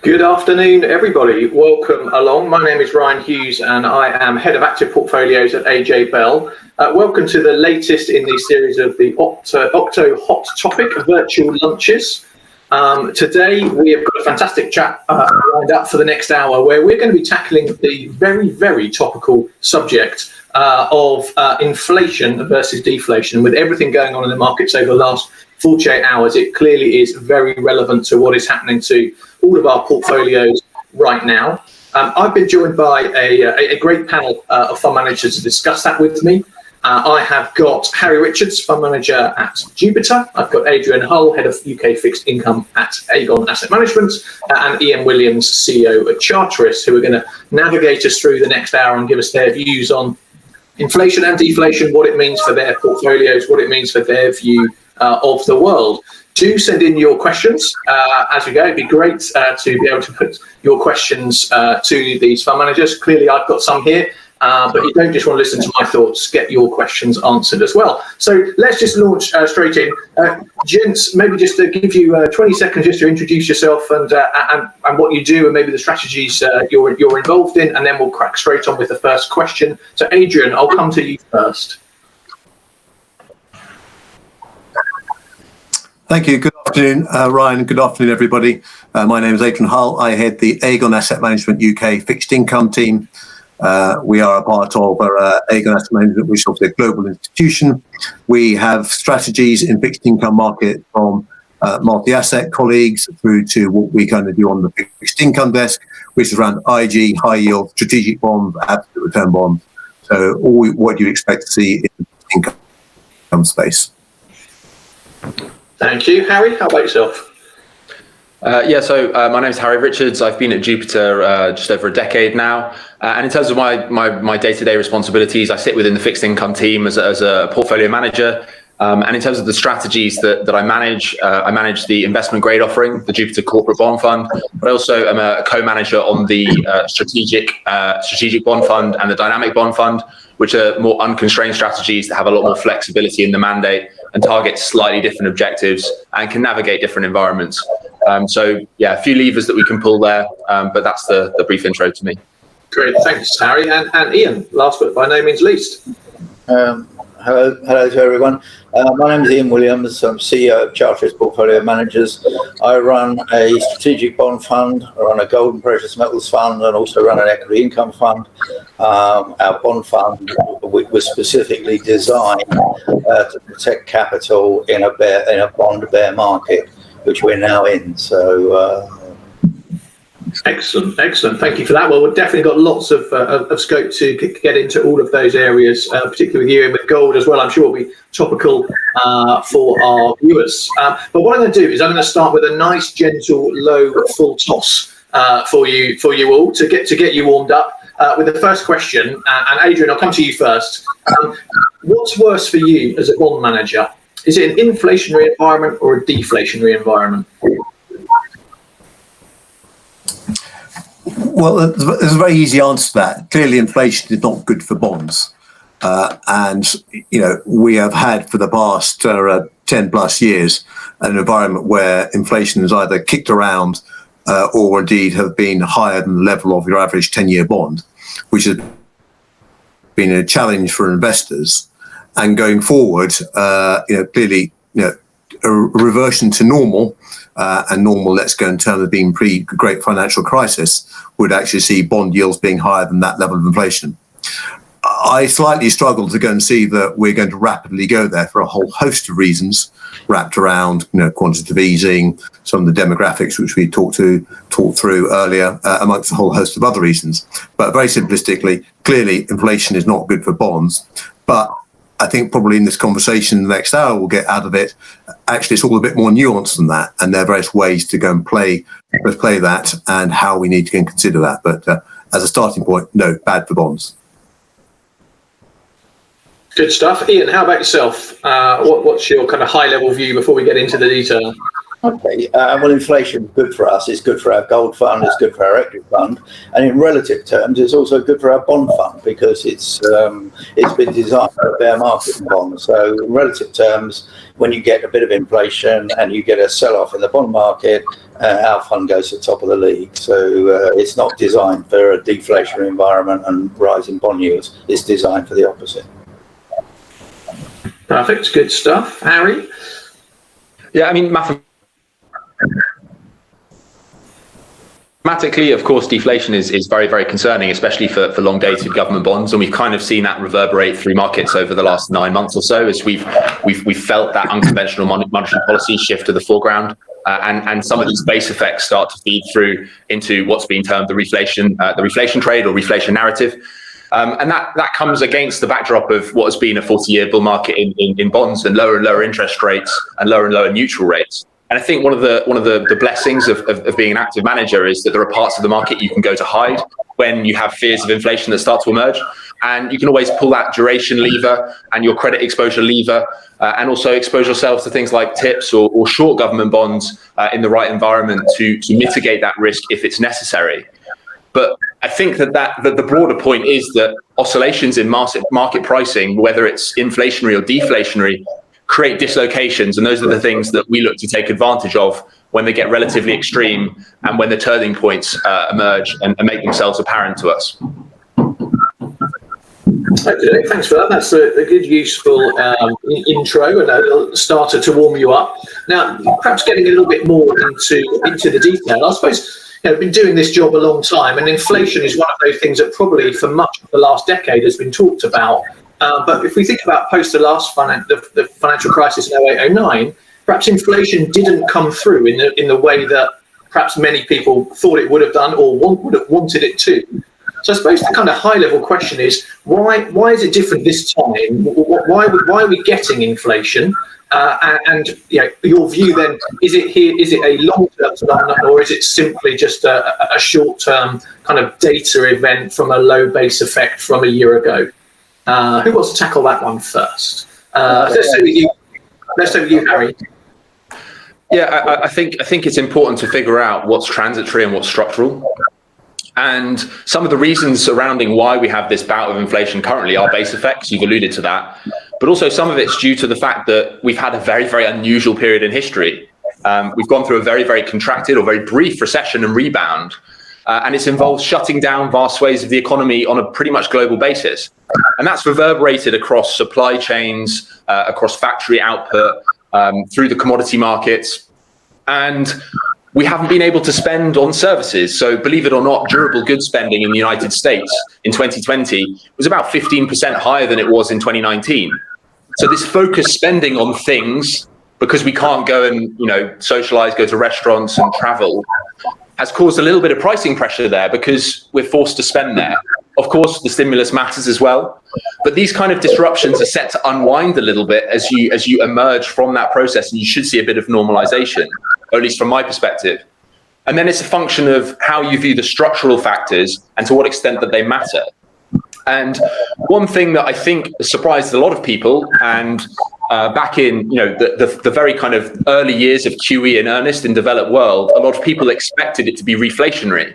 Good afternoon, everybody. Welcome along. My name is Ryan Hughes and I am Head of Active Portfolios at AJ Bell. Welcome to the latest in the series of the Octo Hot Topic virtual lunches. Today we have got a fantastic chat lined up for the next hour where we're going to be tackling the very, very topical subject of inflation versus deflation. With everything going on in the markets over the last 48 hours, it clearly is very relevant to what is happening to all of our portfolios right now. I've been joined by a great panel of fund managers to discuss that with me. I have got Harry Richards, fund manager at Jupiter. I've got Adrian Hull, head of UK fixed income at Aegon Asset Management, and Ian Williams, CEO at Charteris, who are going to navigate us through the next hour and give us their views on inflation and deflation, what it means for their portfolios, what it means for their view of the world. Do send in your questions as we go. It'd be great to be able to put your questions to these fund managers. Clearly, I've got some here, but you don't just want to listen to my thoughts, get your questions answered as well. So let's just launch straight in. Gents, maybe just to give you 20 seconds just to introduce yourself and what you do and maybe the strategies you're involved in, and then we'll crack straight on with the first question. So Adrian, I'll come to you first. Thank you. Good afternoon, Ryan. Good afternoon, everybody. My name is Adrian Hull. I head the Aegon Asset Management UK fixed income team. We are a part of Aegon Asset Management, which is obviously a global institution. We have strategies in fixed income market from multi-asset colleagues through to what we kind of do on the fixed income desk, which is around IG, high yield, strategic bonds, absolute return bonds. So what you expect to see in the fixed income space. Thank you. Harry, how about yourself? My name is Harry Richards. I've been at Jupiter just over a decade now. And in terms of my day-to-day responsibilities, I sit within the fixed income team as a portfolio manager. And in terms of the strategies that I manage the investment grade offering, the Jupiter Corporate Bond Fund, but also am a co-manager on the strategic bond fund and the dynamic bond fund, which are more unconstrained strategies that have a lot more flexibility in the mandate and target slightly different objectives and can navigate different environments. A few levers that we can pull there, but that's the brief intro to me. Great, thanks, Harry. And Ian, last but by no means least. Hello to everyone. My name is Ian Williams. I'm CEO of Charteris Portfolio Managers. I run a strategic bond fund, I run a gold and precious metals fund, and also run an equity income fund. Our bond fund was specifically designed to protect capital in a bond bear market, which we're now in. So. Excellent. Thank you for that. Well, we've definitely got lots of scope to get into all of those areas, particularly with you and with gold as well. I'm sure will be topical for our viewers. But what I'm going to do is I'm going to start with a nice, gentle, low, full toss for you all to get you warmed up with the first question. And Adrian, I'll come to you first. What's worse for you as a bond manager? Is it an inflationary environment or a deflationary environment? Well, there's a very easy answer to that. Clearly, inflation is not good for bonds. We have had for the past 10 plus years an environment where inflation has either kicked around or indeed have been higher than the level of your average 10-year bond, which has been a challenge for investors. And going forward, clearly, a reversion to normal, and normal, let's go in terms of being pre-great financial crisis, would actually see bond yields being higher than that level of inflation. I slightly struggle to go and see that we're going to rapidly go there for a whole host of reasons wrapped around, quantitative easing, some of the demographics which we talked through earlier, amongst a whole host of other reasons. But very simplistically, clearly, inflation is not good for bonds. But I think probably in this conversation, the next hour we'll get out of it, actually it's all a bit more nuanced than that. And there are various ways to go and play that and how we need to consider that. But as a starting point, no, bad for bonds. Good stuff. Ian, how about yourself? What's your kind of high level view before we get into the detail? Okay, well, inflation is good for us. It's good for our gold fund. It's good for our equity fund, and in relative terms, it's also good for our bond fund because it's been designed for a bear market in bonds. So, in relative terms, when you get a bit of inflation and you get a sell-off in the bond market, our fund goes to the top of the league. So, it's not designed for a deflationary environment and rising bond yields. It's designed for the opposite. Perfect, good stuff, Harry. Yeah, I mean, mathematically, of course, deflation is very, very concerning, especially for long-dated government bonds, and we've kind of seen that reverberate through markets over the last 9 months or so, as we've felt that unconventional monetary policy shift to the foreground, and some of these base effects start to feed through into what's being termed the reflation trade or reflation narrative, and that comes against the backdrop of what has been a 40-year bull market in bonds and lower interest rates and lower neutral rates. And I think one of the blessings of being an active manager is that there are parts of the market you can go to hide when you have fears of inflation that start to emerge. And you can always pull that duration lever and your credit exposure lever, and also expose yourselves to things like TIPS or short government bonds in the right environment to mitigate that risk if it's necessary. But I think that the broader point is that oscillations in market pricing, whether it's inflationary or deflationary, create dislocations, and those are the things that we look to take advantage of when they get relatively extreme and when the turning points emerge and make themselves apparent to us. Okay, thanks for that. That's a good, useful intro and a starter to warm you up. Now, perhaps getting a little bit more into the detail. I suppose I've been doing this job a long time, and inflation is one of those things that probably for much of the last decade has been talked about. But if we think about post the last the financial crisis in 08-09, perhaps inflation didn't come through in the way that perhaps many people thought it would have done or would have wanted it to. So I suppose the kind of high level question is why is it different this time? Why are we getting inflation? And your view then, is it a long-term phenomenon, or is it simply just a short-term kind of data event from a low base effect from a year ago? Who wants to tackle that one first? Let's start with you, Harry. Yeah, I think it's important to figure out what's transitory and what's structural. And some of the reasons surrounding why we have this bout of inflation currently are base effects. You've alluded to that. But also some of it's due to the fact that we've had a very, very unusual period in history. We've gone through a very, very contracted or very brief recession and rebound. And it's involved shutting down vast swathes of the economy on a pretty much global basis. And that's reverberated across supply chains, across factory output, through the commodity markets. And we haven't been able to spend on services. So believe it or not, durable goods spending in the United States in 2020 was about 15% higher than it was in 2019. So this focused spending on things, because we can't go and socialize, go to restaurants and travel, has caused a little bit of pricing pressure there because we're forced to spend there. Of course, the stimulus matters as well, but these kind of disruptions are set to unwind a little bit as you emerge from that process, and you should see a bit of normalization, or at least from my perspective. And then it's a function of how you view the structural factors and to what extent that they matter. And one thing that I think surprised a lot of people, and back in the very kind of early years of QE in earnest in developed world, a lot of people expected it to be reflationary,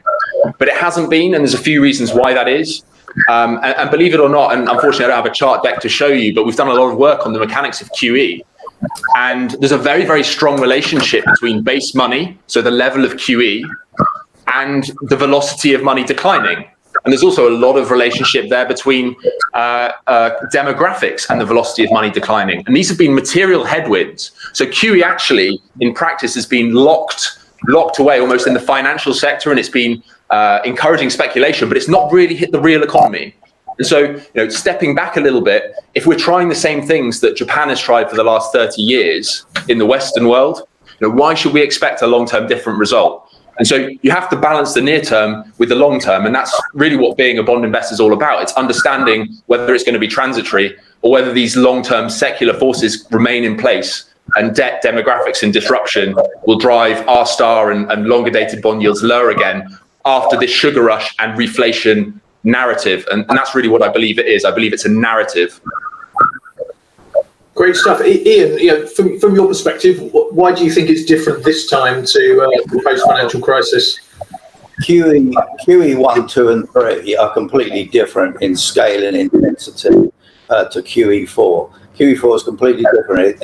but it hasn't been, and there's a few reasons why that is. And believe it or not, and unfortunately I don't have a chart deck to show you, but we've done a lot of work on the mechanics of QE. And there's a very, very strong relationship between base money, so the level of QE, and the velocity of money declining. And there's also a lot of relationship there between demographics and the velocity of money declining. And these have been material headwinds. So QE actually, in practice, has been locked away almost in the financial sector, and it's been encouraging speculation, but it's not really hit the real economy. And so, stepping back a little bit, if we're trying the same things that Japan has tried for the last 30 years in the Western world, why should we expect a long-term different result? And so you have to balance the near term with the long term. And that's really what being a bond investor is all about. It's understanding whether it's going to be transitory or whether these long-term secular forces remain in place, and debt, demographics and disruption will drive R-star and longer dated bond yields lower again after this sugar rush and reflation narrative. And that's really what I believe it is. I believe it's a narrative. Great stuff. Ian, from your perspective, why do you think it's different this time to the post-financial crisis? QE 1, 2 and 3 are completely different in scale and intensity to QE 4. QE 4 is completely different.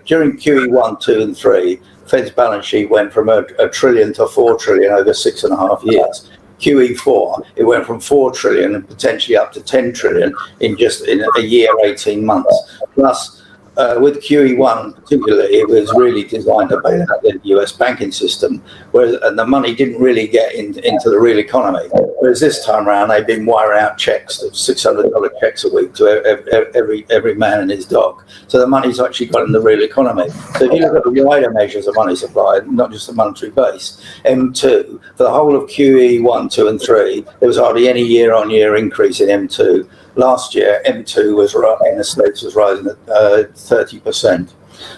During QE 1, 2 and 3, Fed's balance sheet went from a trillion to 4 trillion over 6.5 years. QE 4, it went from 4 trillion and potentially up to 10 trillion in a year, 18 months. Plus, with QE1 particularly, it was really designed to bail out the US banking system, and the money didn't really get into the real economy. Whereas this time around, they've been wiring out checks, $600 checks a week to every man and his dog. So the money's actually got in the real economy. So if you look at the wider measures of money supply, not just the monetary base, M2, for the whole of QE 1, 2 and 3, there was hardly any year-on-year increase in M2. Last year, M2 in the States was rising at 30%.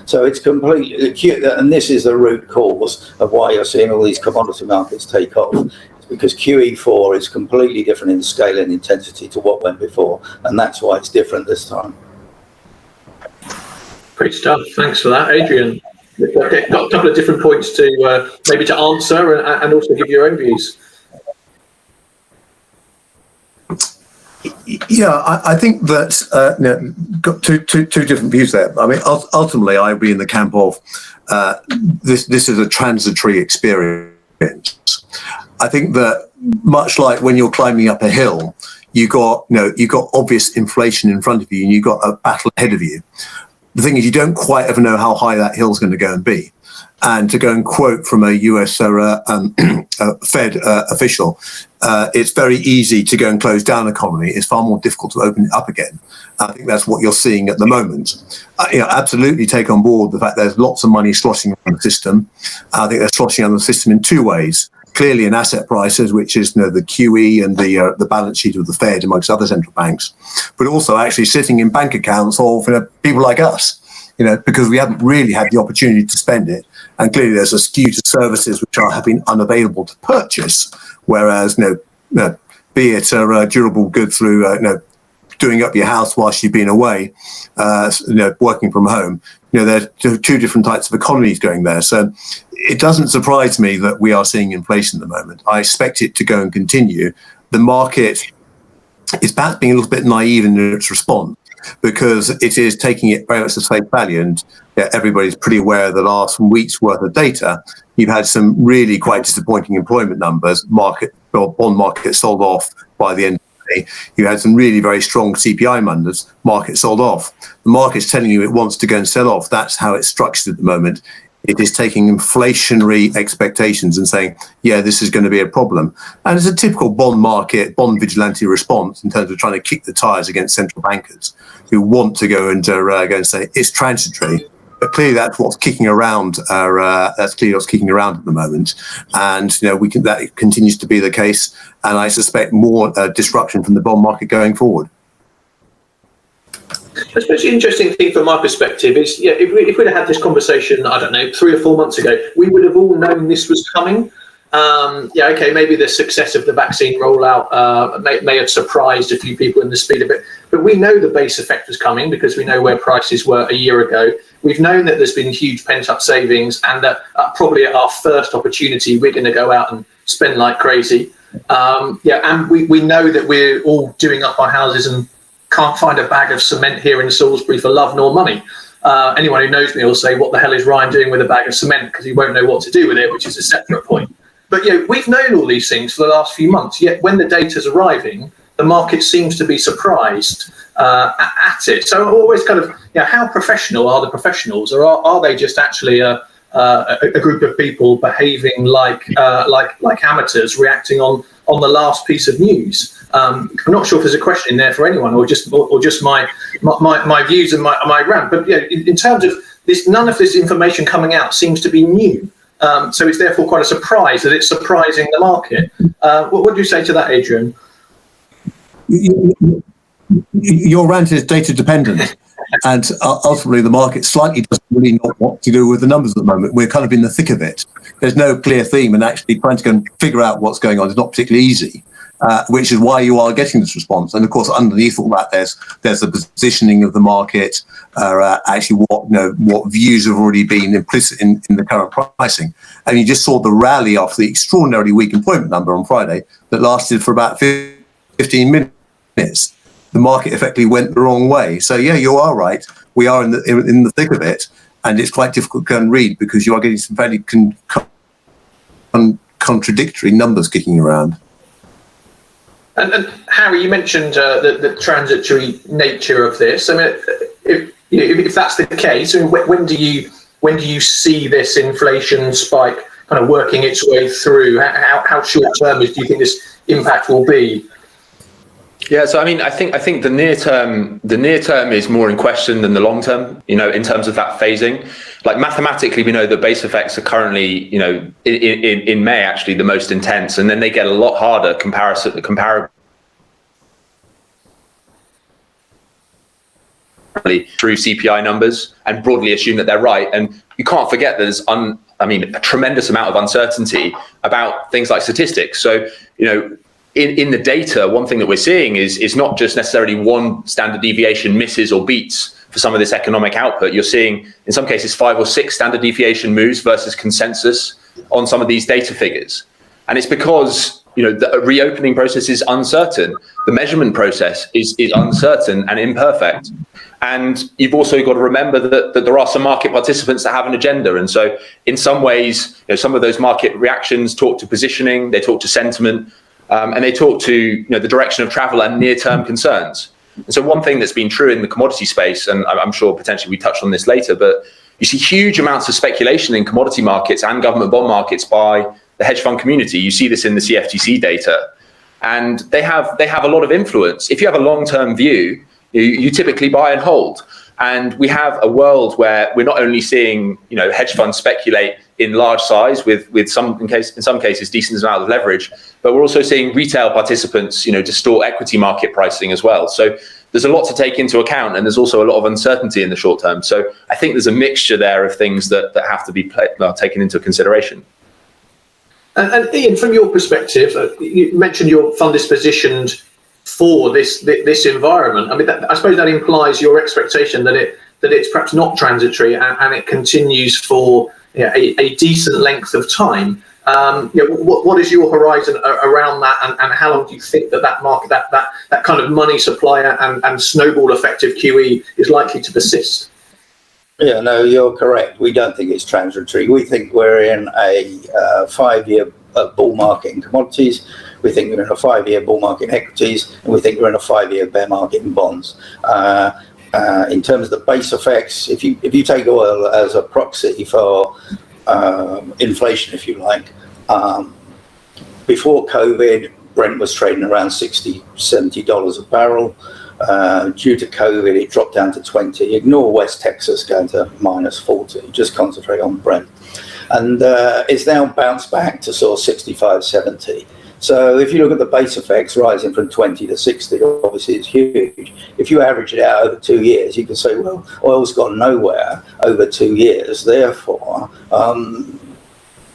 So it's completely, and this is the root cause of why you're seeing all these commodity markets take off. It's because QE4 is completely different in scale and intensity to what went before, and that's why it's different this time. Great stuff. Thanks for that, Adrian. Got a couple of different points to maybe to answer and also give your own views. Yeah, I think that got two different views there. I mean, ultimately, I'd be in the camp of this is a transitory experience. I think that much like when you're climbing up a hill, you got obvious inflation in front of you, and you got a battle ahead of you. The thing is, you don't quite ever know how high that hill's going to go and be. And to go and quote from a US Fed official, it's very easy to go and close down an economy. It's far more difficult to open it up again. I think that's what you're seeing at the moment. Absolutely take on board the fact there's lots of money sloshing around the system. I think they're sloshing around the system in two ways. Clearly in asset prices, which is the QE and the balance sheet of the Fed, amongst other central banks, but also actually sitting in bank accounts of people like us, because we haven't really had the opportunity to spend it. And clearly there's a skew to services which have been unavailable to purchase, whereas, be it a durable good through, doing up your house whilst you've been away, working from home, there are two different types of economies going there. So it doesn't surprise me that we are seeing inflation at the moment. I expect it to go and continue. The market is perhaps being a little bit naive in its response, because it is taking it very much as face value, and everybody's pretty aware of the last week's worth of data. You've had some really quite disappointing employment numbers. Bond market sold off by the end of the day. You had some really very strong CPI numbers. Market sold off. The market's telling you it wants to go and sell off. That's how it's structured at the moment. It is taking inflationary expectations and saying, yeah, this is going to be a problem. And it's a typical bond vigilante response in terms of trying to kick the tires against central bankers who want to go and say it's transitory. But clearly that's what's kicking around. That's clearly what's kicking around at the moment. And that continues to be the case. And I suspect more disruption from the bond market going forward. I suppose the interesting thing from my perspective is, if we'd have had this conversation, I don't know, 3 or 4 months ago, we would have all known this was coming. Maybe the success of the vaccine rollout may have surprised a few people in the speed of it, but we know the base effect was coming because we know where prices were a year ago. We've known that there's been huge pent-up savings, and that probably at our first opportunity, we're going to go out and spend like crazy. And we know that we're all doing up our houses and can't find a bag of cement here in Salisbury for love nor money. Anyone who knows me will say, what the hell is Ryan doing with a bag of cement? Because he won't know what to do with it, which is a separate point. But we've known all these things for the last few months, yet when the data's arriving, the market seems to be surprised at it. So I'm always kind of, how professional are the professionals, or are they just actually a group of people behaving like amateurs, reacting on the last piece of news? I'm not sure if there's a question in there for anyone, or just my views and my rant. But in terms of this, none of this information coming out seems to be new. So it's therefore quite a surprise that it's surprising the market. What do you say to that, Adrian? Your rant is data dependent, and ultimately the market slightly doesn't really know what to do with the numbers at the moment. We're kind of in the thick of it. There's no clear theme, and actually trying to go and figure out what's going on is not particularly easy. which is why you are getting this response. And of course, underneath all that, there's the positioning of the market, actually what views have already been implicit in the current pricing. And you just saw the rally after the extraordinarily weak employment number on Friday that lasted for about 15 minutes. The market effectively went the wrong way. So yeah, you are right. We are in the thick of it, and it's quite difficult to go and read because you are getting some fairly contradictory numbers kicking around. And Harry, you mentioned the transitory nature of this. I mean, if that's the case, I mean, when do you see this inflation spike kind of working its way through? How short term do you think this impact will be? Yeah, so I mean, I think the near term is more in question than the long term, in terms of that phasing. Like mathematically, we know that base effects are currently, in May actually the most intense, and then they get a lot harder comparably through CPI numbers, and broadly assume that they're right. And you can't forget there's a tremendous amount of uncertainty about things like statistics. So, in the data, one thing that we're seeing is not just necessarily one standard deviation misses or beats for some of this economic output. You're seeing, in some cases, 5 or 6 standard deviation moves versus consensus on some of these data figures. And it's because, the reopening process is uncertain. The measurement process is uncertain and imperfect. And you've also got to remember that there are some market participants that have an agenda. And so in some ways, some of those market reactions talk to positioning, they talk to sentiment, and they talk to the direction of travel and near-term concerns. And so one thing that's been true in the commodity space, and I'm sure potentially we touched on this later, but you see huge amounts of speculation in commodity markets and government bond markets by the hedge fund community. You see this in the CFTC data, and they have a lot of influence. If you have a long-term view, you typically buy and hold. And we have a world where we're not only seeing hedge funds speculate in large size with in some cases decent amount of leverage, but we're also seeing retail participants distort equity market pricing as well. So there's a lot to take into account, and there's also a lot of uncertainty in the short term. So I think there's a mixture there of things that have to be taken into consideration. And Ian, from your perspective, you mentioned your fund is positioned for this environment. I mean, I suppose that implies your expectation that it's perhaps not transitory and it continues for a decent length of time. What is your horizon around that, and how long do you think that market, that kind of money supply and snowball effect of QE is likely to persist? Yeah, no, you're correct. We don't think it's transitory. We think we're in a 5-year bull market in commodities. We think we're in a 5-year bull market in equities, and we think we're in a 5-year bear market in bonds. In terms of the base effects, if you take oil as a proxy for inflation, if you like, before COVID, Brent was trading around $60, $70 a barrel. Due to COVID, it dropped down to 20. Ignore West Texas going to minus 40. Just concentrate on Brent. And it's now bounced back to sort of 65, 70. So if you look at the base effects rising from 20 to 60, obviously it's huge. If you average it out over 2 years, you can say, well, oil's gone nowhere over 2 years. Therefore,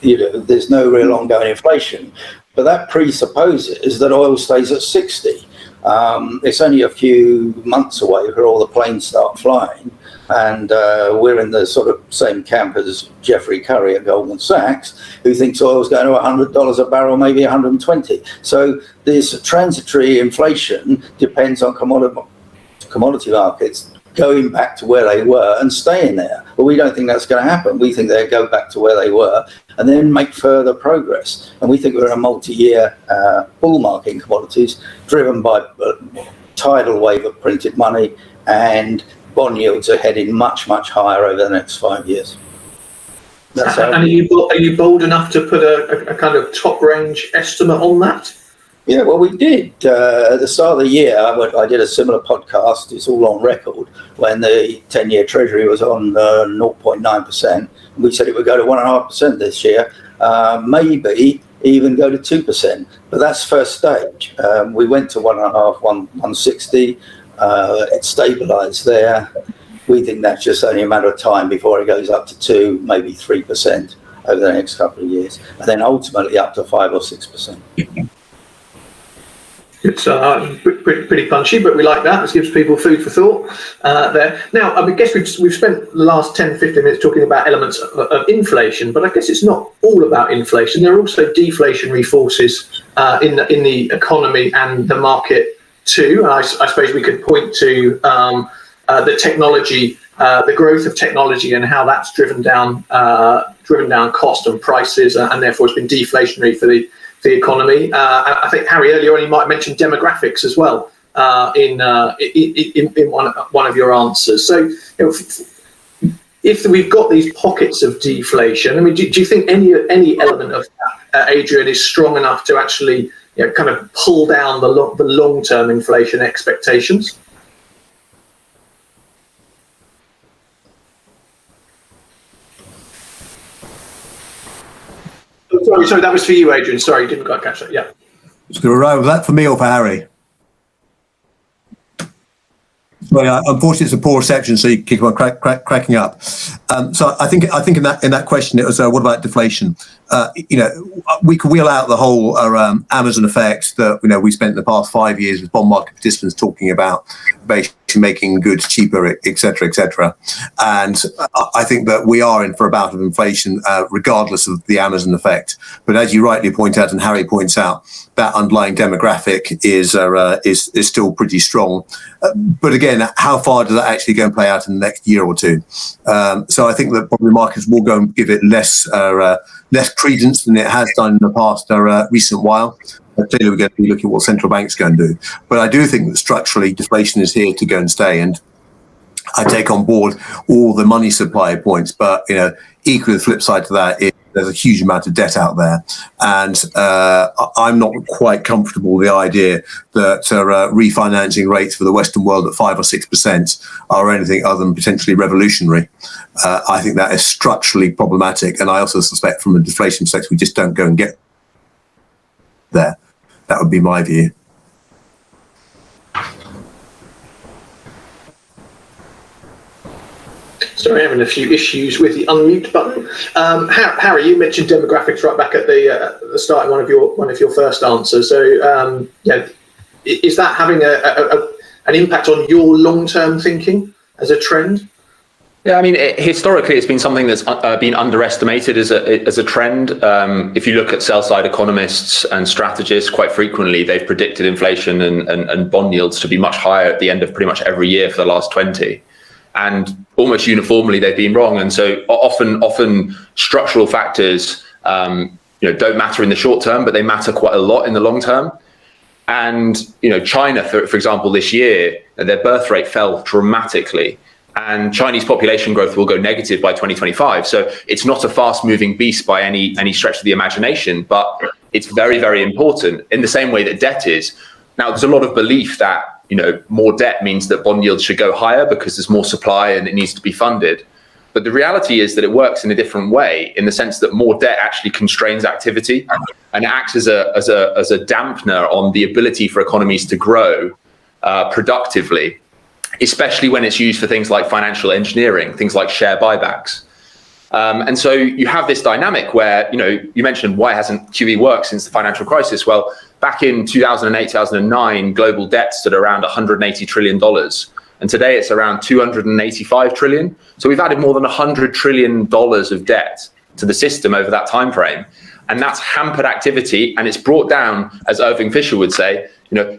there's no real ongoing inflation. But that presupposes that oil stays at 60. It's only a few months away before all the planes start flying. And we're in the sort of same camp as Jeffrey Curry at Goldman Sachs, who thinks oil's going to $100 a barrel, maybe 120. So this transitory inflation depends on commodity markets going back to where they were and staying there. But we don't think that's going to happen. We think they'll go back to where they were and then make further progress. And we think we're in a multi-year bull market in commodities driven by a tidal wave of printed money, and bond yields are heading much, much higher over the next 5 years. And are you bold enough to put a kind of top range estimate on that? Yeah, well, we did. At the start of the year, I did a similar podcast, it's all on record, when the 10-year Treasury was on 0.9%. We said it would go to 1.5% this year, maybe even go to 2%. But that's first stage. We went to 1.5, 160. It stabilised there. We think that's just only a matter of time before it goes up to 2, maybe 3% over the next couple of years, and then ultimately up to 5 or 6%. It's pretty punchy, but we like that. This gives people food for thought there. Now, I guess we've spent the last 10, 15 minutes talking about elements of inflation, but I guess it's not all about inflation. There are also deflationary forces in the economy and the market too. And I suppose we could point to the technology, the growth of technology, and how that's driven down cost and prices, and therefore it's been deflationary for the economy. I think Harry earlier on, you might mention demographics as well in one of your answers. So, if we've got these pockets of deflation, I mean, do you think any element of that, Adrian, is strong enough to actually kind of pull down the long-term inflation expectations? Sorry, that was for you, Adrian. Sorry, didn't quite catch that. Yeah. Was that for me or for Harry? Well, unfortunately, it's a poor reception, so you keep on cracking up. So I think in that question it was what about deflation? We could wheel out the whole Amazon effect that we spent the past 5 years with bond market participants talking about basically making goods cheaper, etc. And I think that we are in for a bout of inflation, regardless of the Amazon effect. But as you rightly point out, and Harry points out, that underlying demographic is still pretty strong. But again, how far does that actually go and play out in the next year or two? So I think that probably markets will go and give it less credence than it has done in the past recent while. Clearly, we're going to be looking at what central banks go and do. But I do think that structurally, deflation is here to go and stay. And I take on board all the money supply points. But equally, the flip side to that is there's a huge amount of debt out there, and I'm not quite comfortable with the idea that refinancing rates for the Western world at 5 or 6% are anything other than potentially revolutionary. I think that is structurally problematic, and I also suspect from a deflation perspective we just don't go and get there. That would be my view. Sorry, having a few issues with the unmute button. Harry, you mentioned demographics right back at the start in one of your first answers. So, is that having an impact on your long-term thinking as a trend? Yeah, I mean, historically, it's been something that's been underestimated as a trend. If you look at sell-side economists and strategists, quite frequently they've predicted inflation and bond yields to be much higher at the end of pretty much every year for the last 20. And almost uniformly, they've been wrong. And so often structural factors, don't matter in the short term, but they matter quite a lot in the long term. And China, for example, this year, their birth rate fell dramatically. And Chinese population growth will go negative by 2025. So it's not a fast-moving beast by any stretch of the imagination, but it's very, very important in the same way that debt is. Now, there's a lot of belief that more debt means that bond yields should go higher because there's more supply and it needs to be funded. But the reality is that it works in a different way, in the sense that more debt actually constrains activity and acts as a dampener on the ability for economies to grow productively, especially when it's used for things like financial engineering, things like share buybacks. And so you have this dynamic where, you mentioned why hasn't QE worked since the financial crisis? Well, back in 2008, 2009, global debt stood around $180 trillion. And today it's around 285 trillion. So we've added more than $100 trillion of debt to the system over that time frame. And that's hampered activity, and it's brought down, as Irving Fisher would say,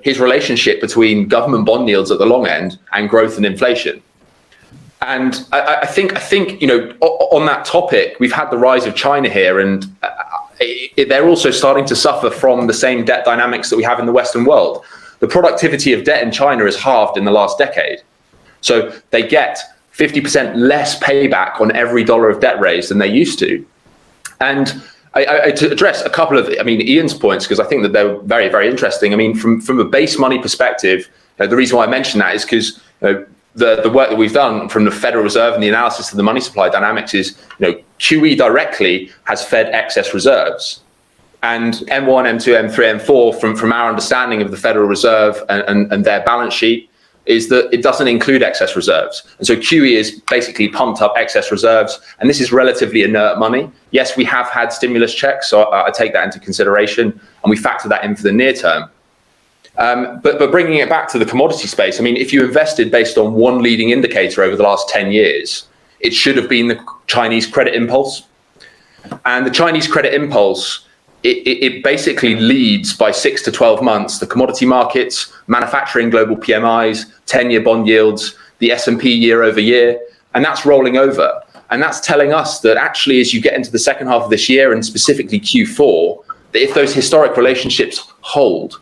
his relationship between government bond yields at the long end and growth and inflation. And I think on that topic, we've had the rise of China here, and they're also starting to suffer from the same debt dynamics that we have in the Western world. The productivity of debt in China has halved in the last decade. So they get 50% less payback on every dollar of debt raised than they used to. And to address a couple of, Ian's points, because I think that they're very, very interesting. From a base money perspective, the reason why I mention that is because the work that we've done from the Federal Reserve and the analysis of the money supply dynamics is, QE directly has fed excess reserves. And M1, M2, M3, M4, from our understanding of the Federal Reserve and their balance sheet, is that it doesn't include excess reserves. And so QE is basically pumped up excess reserves, and this is relatively inert money. Yes, we have had stimulus checks, so I take that into consideration, and we factor that in for the near term. But bringing it back to the commodity space, I mean, if you invested based on one leading indicator over the last 10 years, it should have been the Chinese credit impulse. And the Chinese credit impulse, it basically leads by 6 to 12 months the commodity markets, manufacturing global PMIs, 10-year bond yields, the S&P year over year, and that's rolling over. And that's telling us that actually, as you get into the second half of this year and specifically Q4, that if those historic relationships hold,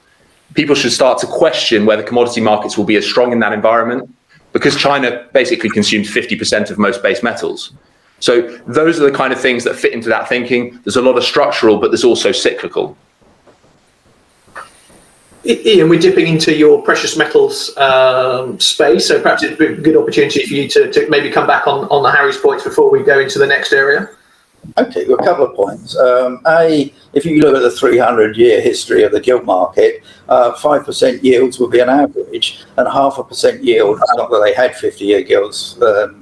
people should start to question whether commodity markets will be as strong in that environment, because China basically consumes 50% of most base metals. So those are the kind of things that fit into that thinking. There's a lot of structural, but there's also cyclical. Ian, we're dipping into your precious metals space, so perhaps it's a good opportunity for you to maybe come back on the Harry's points before we go into the next area. Okay, well, a couple of points. If you look at the 300-year history of the gilt market, 5% yields would be an average, and 0.5% yield, not that they had 50-year gilts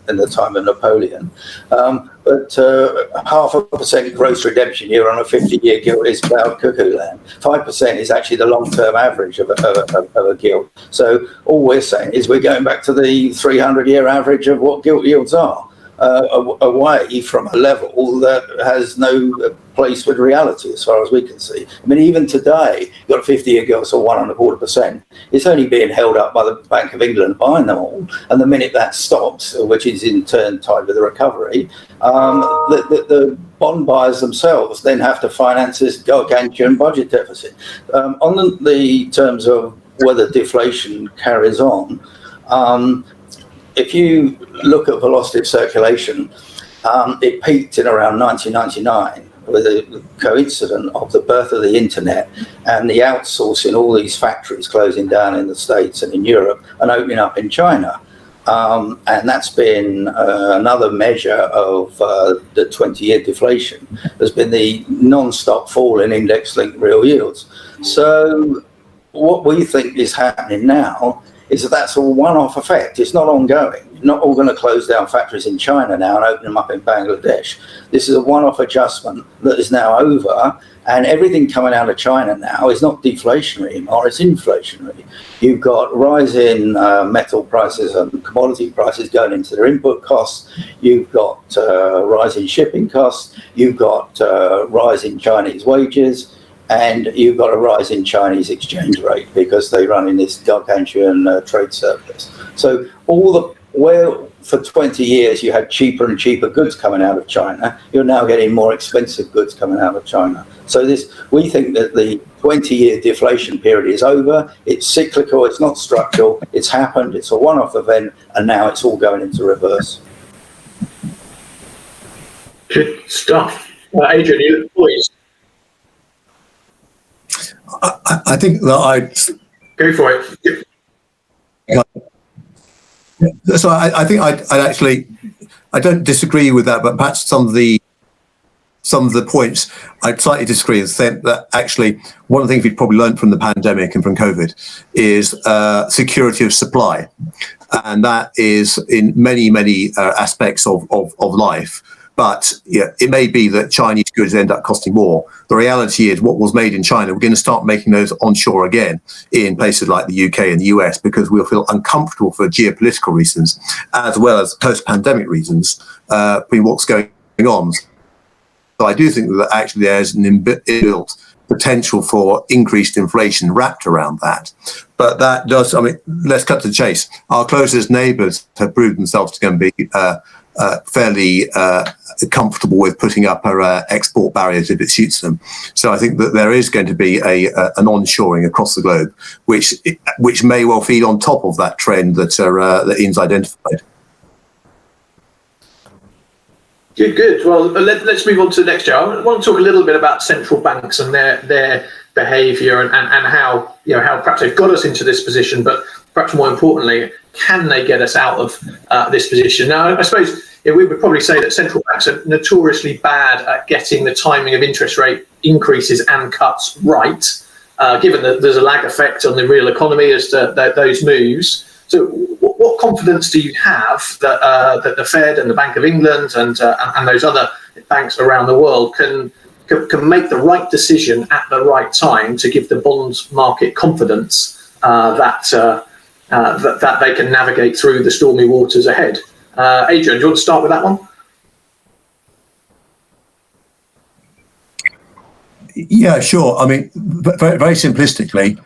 in the time of Napoleon, but 0.5% gross redemption year on a 50-year gilt is about cuckoo land. 5% is actually the long-term average of a gilt. So all we're saying is we're going back to the 300-year average of what gilt yields are. Away from a level that has no place with reality as far as we can see. I mean, even today, you've got 50-year gilts or 1.25%. It's only being held up by the Bank of England buying them all. And the minute that stops, which is in turn tied with the recovery, the bond buyers themselves then have to finance this gargantuan budget deficit. On the terms of whether deflation carries on, if you look at velocity of circulation, it peaked in around 1999 with a coincidence of the birth of the internet and the outsourcing, all these factories closing down in the States and in Europe and opening up in China. And that's been another measure of the 20-year deflation. There's been the non-stop fall in index-linked real yields. So what we think is happening now is that that's a one-off effect. It's not ongoing. You're not all going to close down factories in China now and open them up in Bangladesh. This is a one-off adjustment that is now over, and everything coming out of China now is not deflationary anymore, it's inflationary. You've got rising metal prices and commodity prices going into their input costs. You've got rising shipping costs. You've got rising Chinese wages. And you've got a rise in Chinese exchange rate because they run in this gargantuan trade surplus. So where for 20 years you had cheaper and cheaper goods coming out of China, you're now getting more expensive goods coming out of China. So we think that the 20-year deflation period is over. It's cyclical, it's not structural, it's happened, it's a one-off event, and now it's all going into reverse. Good stuff. Adrian, you please. I think that go for it. So I think I don't disagree with that, but perhaps some of the points I'd slightly disagree with. That actually one of the things we've probably learned from the pandemic and from COVID is security of supply, and that is in many aspects of life. But yeah, it may be that Chinese goods end up costing more. The reality is what was made in China, we're going to start making those onshore again in places like the UK and the US because we'll feel uncomfortable for geopolitical reasons, as well as post-pandemic reasons, between what's going on. So I do think that actually there's an inbuilt potential for increased inflation wrapped around that. But that does, I mean, let's cut to the chase. Our closest neighbours have proved themselves to be fairly comfortable with putting up export barriers if it suits them. So I think that there is going to be an onshoring across the globe, which may well feed on top of that trend that Ian's identified. Good. Well, let's move on to the next show. I want to talk a little bit about central banks and their behaviour and how perhaps they've got us into this position, but perhaps more importantly, can they get us out of this position? Now, I suppose we would probably say that central banks are notoriously bad at getting the timing of interest rate increases and cuts right, given that there's a lag effect on the real economy as to those moves. So what confidence do you have that the Fed and the Bank of England and those other banks around the world can can make the right decision at the right time to give the bond market confidence that they can navigate through the stormy waters ahead. Adrian, do you want to start with that one? Yeah, sure. I mean, very simplistically,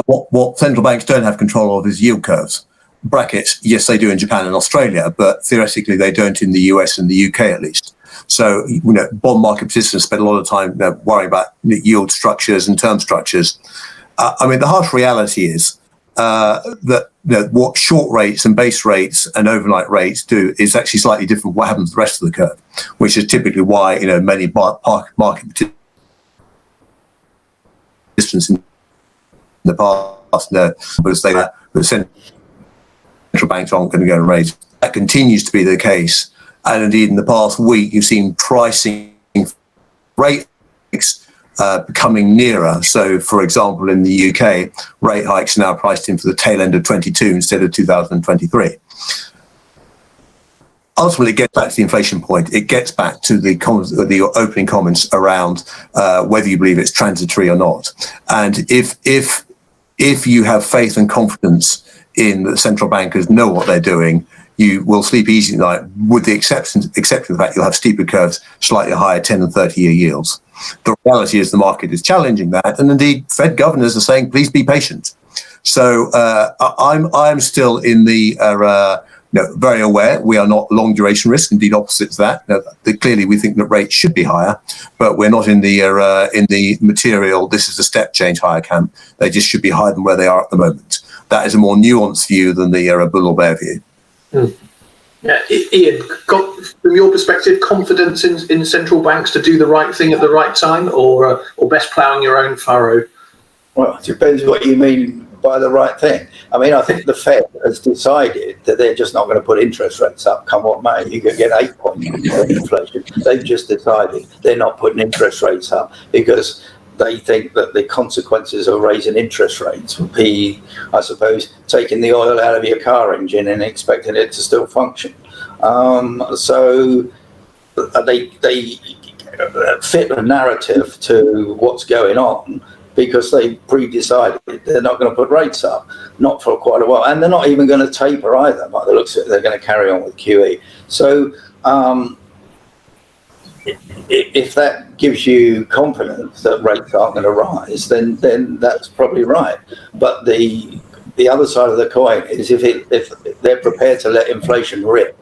what central banks don't have control of is yield curves. Brackets, yes, they do in Japan and Australia, but theoretically they don't in the US and the UK at least. So, bond market participants spend a lot of time worrying about yield structures and term structures. I mean, the harsh reality is that what short rates and base rates and overnight rates do is actually slightly different from what happens to the rest of the curve, which is typically why many market participants in the past because the central banks aren't going to go and raise. That continues to be the case. And indeed, in the past week, you've seen pricing rate hikes becoming nearer. So, for example, in the UK, rate hikes are now priced in for the tail end of 22 instead of 2023. Ultimately, it gets back to the inflation point. It gets back to the opening comments around whether you believe it's transitory or not. And if you have faith and confidence in the central bankers know what they're doing, you will sleep easy at night, with the exception of the fact you'll have steeper curves, slightly higher 10 and 30-year yields. The reality is the market is challenging that, and indeed, Fed governors are saying, please be patient. So I'm still in the very aware we are not long duration risk, indeed opposite to that. Clearly, we think that rates should be higher, but we're not in the material. This is a step change higher camp. They just should be higher than where they are at the moment. That is a more nuanced view than the bull or bear view. Yeah, Ian, from your perspective, confidence in central banks to do the right thing at the right time, or best ploughing your own furrow? Well, it depends what you mean by the right thing. I mean, I think the Fed has decided that they're just not going to put interest rates up, come what may. You could get 8 points inflation. They've just decided they're not putting interest rates up because they think that the consequences of raising interest rates would be, I suppose, taking the oil out of your car engine and expecting it to still function. So they fit a narrative to what's going on because they pre-decided they're not going to put rates up, not for quite a while. And they're not even going to taper either, by the looks of it. They're going to carry on with QE. So if that gives you confidence that rates aren't going to rise, then that's probably right. But the other side of the coin is if they're prepared to let inflation rip,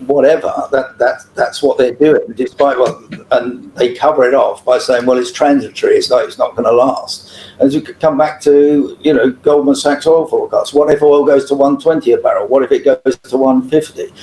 whatever, that's what they're doing, despite and they cover it off by saying, well, it's transitory, it's not going to last. As you could come back to, Goldman Sachs oil forecasts. What if oil goes to 120 a barrel? What if it goes to 150?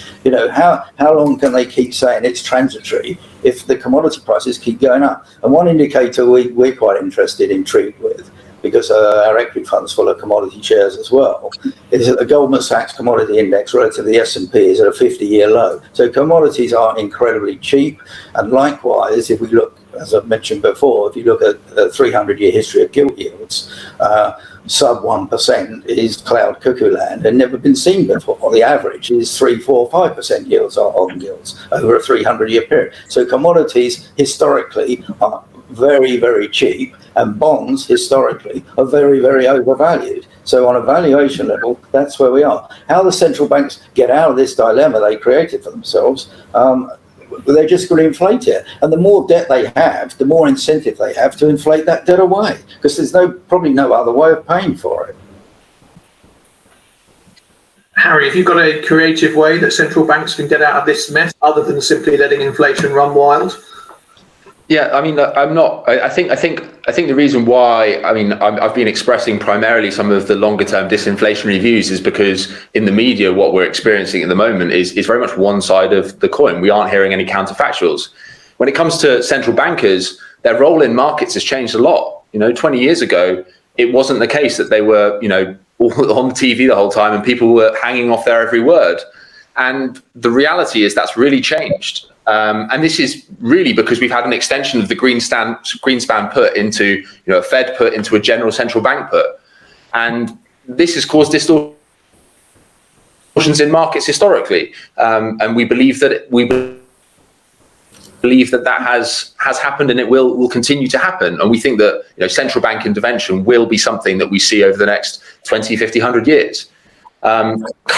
How long can they keep saying it's transitory if the commodity prices keep going up? And one indicator we're quite intrigued with, because our equity fund's full of commodity shares as well, is that the Goldman Sachs commodity index relative to the S&P is at a 50-year low. So commodities are incredibly cheap. And likewise, if we look, as I've mentioned before, if you look at the 300-year history of gilt yields, sub 1% is cloud cuckoo land and never been seen before. The average is 3, 4, 5% yields on yields over a 300-year period. So commodities historically are very, very cheap, and bonds historically are very, very overvalued. So on a valuation level, that's where we are. How the central banks get out of this dilemma they created for themselves, they're just going to inflate it. And the more debt they have, the more incentive they have to inflate that debt away, because there's probably no other way of paying for it. Harry, have you got a creative way that central banks can get out of this mess other than simply letting inflation run wild? Yeah, I mean, I'm not. I think the reason why, I've been expressing primarily some of the longer term disinflationary views is because in the media, what we're experiencing at the moment is very much one side of the coin. We aren't hearing any counterfactuals. When it comes to central bankers, their role in markets has changed a lot. 20 years ago, it wasn't the case that they were, on TV the whole time and people were hanging off their every word. And the reality is that's really changed. And this is really because we've had an extension of the Greenspan put into, a Fed put into a general central bank put. And this has caused distortions in markets historically. And we believe that believe that has happened and it will continue to happen. And we think that central bank intervention will be something that we see over the next 20, 50, 100 years.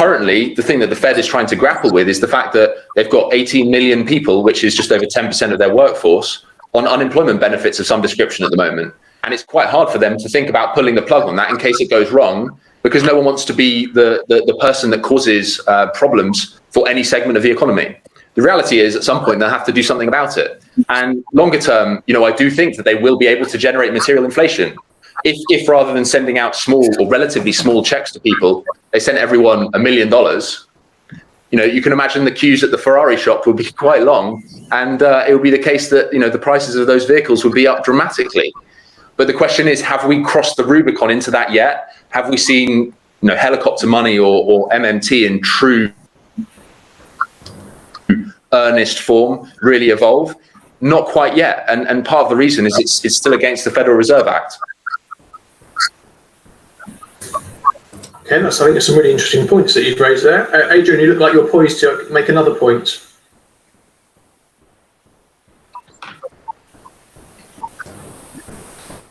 Currently, the thing that the Fed is trying to grapple with is the fact that they've got 18 million people, which is just over 10% of their workforce, on unemployment benefits of some description at the moment. And it's quite hard for them to think about pulling the plug on that in case it goes wrong, because no one wants to be the person that causes problems for any segment of the economy. The reality is, at some point, they'll have to do something about it. And longer term, I do think that they will be able to generate material inflation. If rather than sending out small or relatively small checks to people, they sent everyone $1 million, you can imagine the queues at the Ferrari shop would be quite long, and it would be the case that the prices of those vehicles would be up dramatically. But the question is, have we crossed the Rubicon into that yet? Have we seen helicopter money or MMT in true earnest form really evolve? Not quite yet, and part of the reason is it's still against the Federal Reserve Act. Okay, I think there's some really interesting points that you've raised there. Adrian, you look like you're poised to make another point.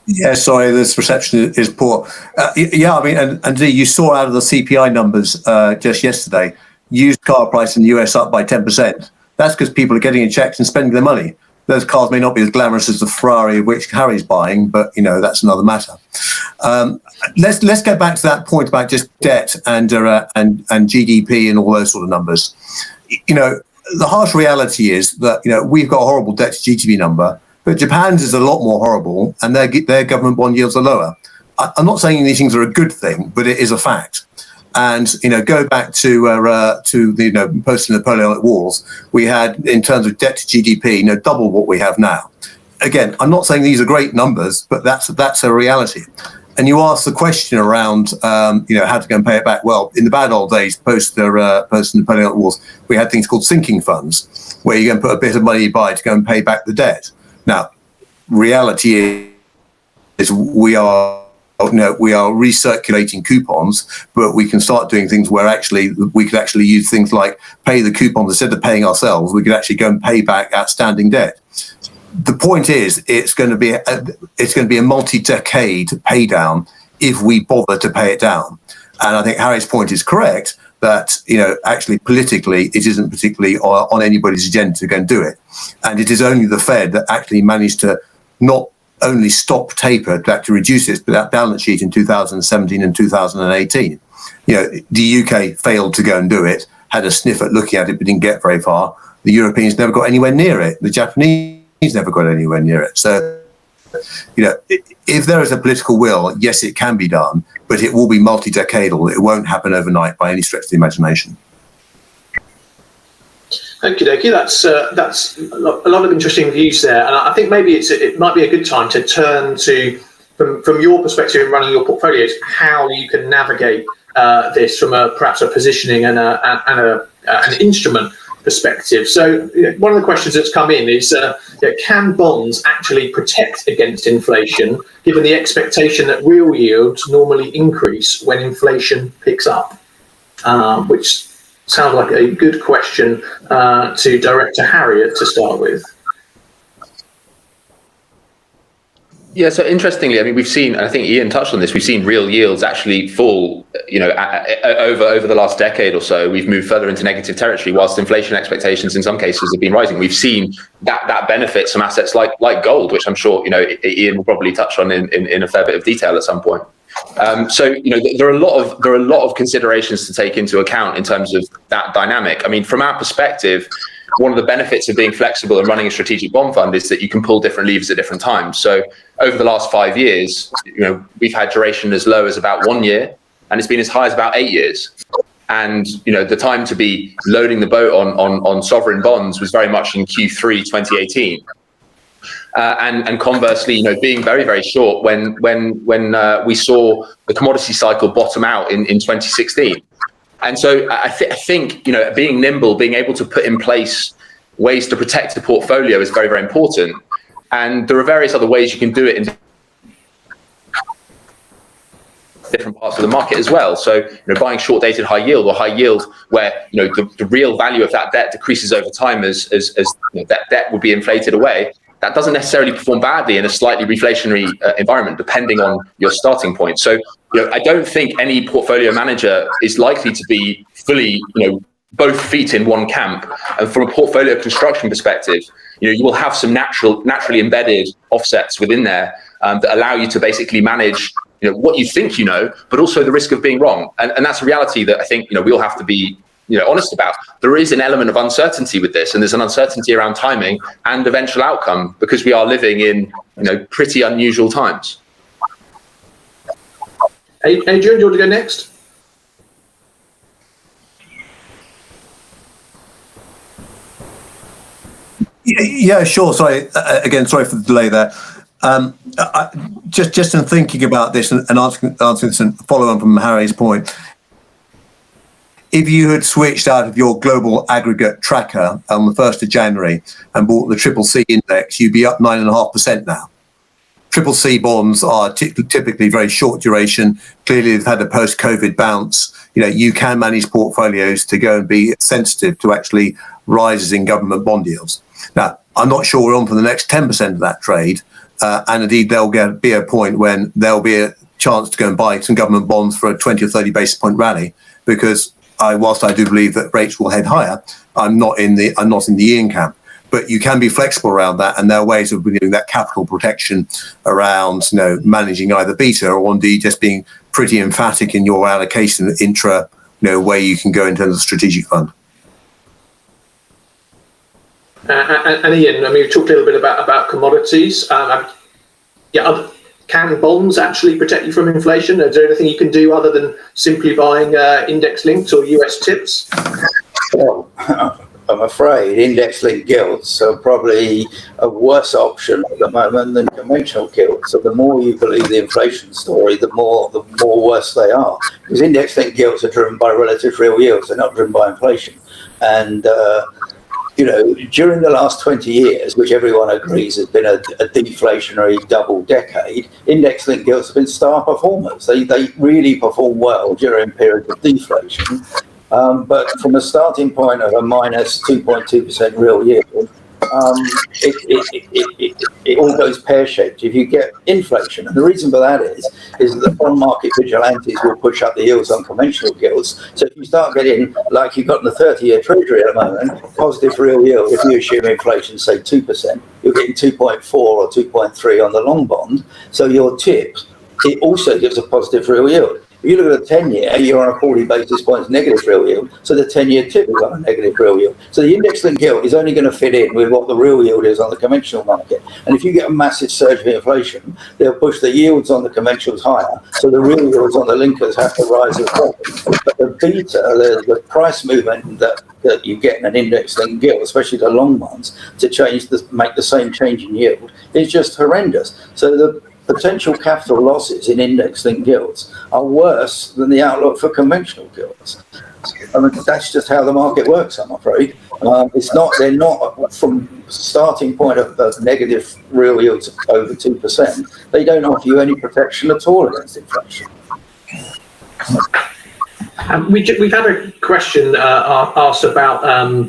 Yeah, sorry, this reception is poor. Yeah, I mean, and you saw out of the CPI numbers just yesterday, used car price in the US up by 10%. That's because people are getting in checks and spending their money. Those cars may not be as glamorous as the Ferrari which Harry's buying, but that's another matter. Let's get back to that point about just debt and GDP and all those sort of numbers. The harsh reality is that we've got a horrible debt to GDP number, but Japan's is a lot more horrible, and their government bond yields are lower. I'm not saying these things are a good thing, but it is a fact. And go back to the post-Napoleonic wars, we had, in terms of debt to GDP, double what we have now. Again, I'm not saying these are great numbers, but that's a reality. And you ask the question around, how to go and pay it back. Well, in the bad old days, post-Napoleonic wars, we had things called sinking funds, where you go and put a bit of money by to go and pay back the debt. Now, reality is we are recirculating coupons, but we can start doing things where we could actually use things like pay the coupons instead of paying ourselves. We could actually go and pay back outstanding debt. The point is, it's going to be a multi-decade pay down if we bother to pay it down. And I think Harry's point is correct that actually politically it isn't particularly on anybody's agenda to go and do it. And it is only the Fed that actually managed to not only stop taper, but actually reduce its balance sheet in 2017 and 2018. The UK failed to go and do it, had a sniff at looking at it, but didn't get very far. The Europeans never got anywhere near it. The Japanese never got anywhere near it. So, if there is a political will, yes, it can be done, but it will be multi-decadal. It won't happen overnight by any stretch of the imagination. Thank you, Dokie. That's a lot of interesting views there, and I think maybe it might be a good time to turn to, from your perspective in running your portfolios, how you can navigate this from perhaps a positioning and an instrument perspective. So one of the questions that's come in is, can bonds actually protect against inflation, given the expectation that real yields normally increase when inflation picks up? Which sounds like a good question to direct to Harriet to start with. Yeah, so interestingly, I mean, we've seen, and I think Ian touched on this, we've seen real yields actually fall, over the last decade or so. We've moved further into negative territory, whilst inflation expectations in some cases have been rising. We've seen that benefit some assets like gold, which I'm sure, Ian will probably touch on in a fair bit of detail at some point. So there are a lot of considerations to take into account in terms of that dynamic. I mean, from our perspective, one of the benefits of being flexible and running a strategic bond fund is that you can pull different levers at different times. So over the last 5 years, we've had duration as low as about 1 year, and it's been as high as about 8 years. And the time to be loading the boat on sovereign bonds was very much in Q3 2018. And conversely, being very, very short when we saw the commodity cycle bottom out in 2016. And so I think, being nimble, being able to put in place ways to protect the portfolio is very, very important. And there are various other ways you can do it in different parts of the market as well. So, buying short-dated high yield or high yield where, the real value of that debt decreases over time as that debt would be inflated away, that doesn't necessarily perform badly in a slightly reflationary environment, depending on your starting point. So, I don't think any portfolio manager is likely to be fully, both feet in one camp. And from a portfolio construction perspective, you will have some naturally embedded offsets within there that allow you to basically manage, what you think but also the risk of being wrong. And that's a reality that I think, we all have to be honest about. There is an element of uncertainty with this, and there's an uncertainty around timing and eventual outcome because we are living in, pretty unusual times. Adrian, do you want to go next? Yeah, sure. Sorry, again, sorry for the delay there. Just in thinking about this and answering this and follow on from Harry's point, if you had switched out of your global aggregate tracker on the 1st of January and bought the CCC index, you'd be up 9.5% now. CCC bonds are typically very short duration. Clearly, they've had a post-COVID bounce. You can manage portfolios to go and be sensitive to actually rises in government bond yields. Now, I'm not sure we're on for the next 10% of that trade. And indeed, there'll be a point when there'll be a chance to go and buy some government bonds for a 20 or 30 basis point rally, because whilst I do believe that rates will head higher, I'm not in the Ian camp. But you can be flexible around that, and there are ways of doing that capital protection around, managing either beta or indeed just being pretty emphatic in your allocation intra, where you can go in terms of strategic fund. And Ian, we talked a little bit about commodities. Can bonds actually protect you from inflation? Is there anything you can do other than simply buying index-linked or US tips? Well, I'm afraid index-linked gilts are probably a worse option at the moment than conventional gilts. So the more you believe the inflation story, the more worse they are. Because index-linked gilts are driven by relative real yields; they're not driven by inflation. And during the last 20 years, which everyone agrees has been a deflationary double decade, index-linked gilts have been star performers. They really perform well during periods of deflation. But from a starting point of a minus 2.2% real yield, it all goes pear-shaped if you get inflation. And the reason for that is that the bond market vigilantes will push up the yields on conventional gilts. So if you start getting, like you've got in the 30-year Treasury at the moment, positive real yield, if you assume inflation, say 2%, you're getting 2.4 or 2.3 on the long bond. So your tip, it also gives a positive real yield. If you look at a 10-year, you're on a 40 basis points negative real yield. So the 10-year tip is on a negative real yield. So the index-linked gilt is only going to fit in with what the real yield is on the conventional market. And if you get a massive surge of inflation, they'll push the yields on the conventionals higher. So the real yields on the linkers have to rise as well. But the beta, the price movement that you get in an index-linked gilt, especially the long ones, to make the same change in yield, is just horrendous. So the potential capital losses in index-linked gilts are worse than the outlook for conventional gilts. I mean, that's just how the market works, I'm afraid. They're not from starting point of negative real yields of over 2%. They don't offer you any protection at all against inflation. We've had a question asked about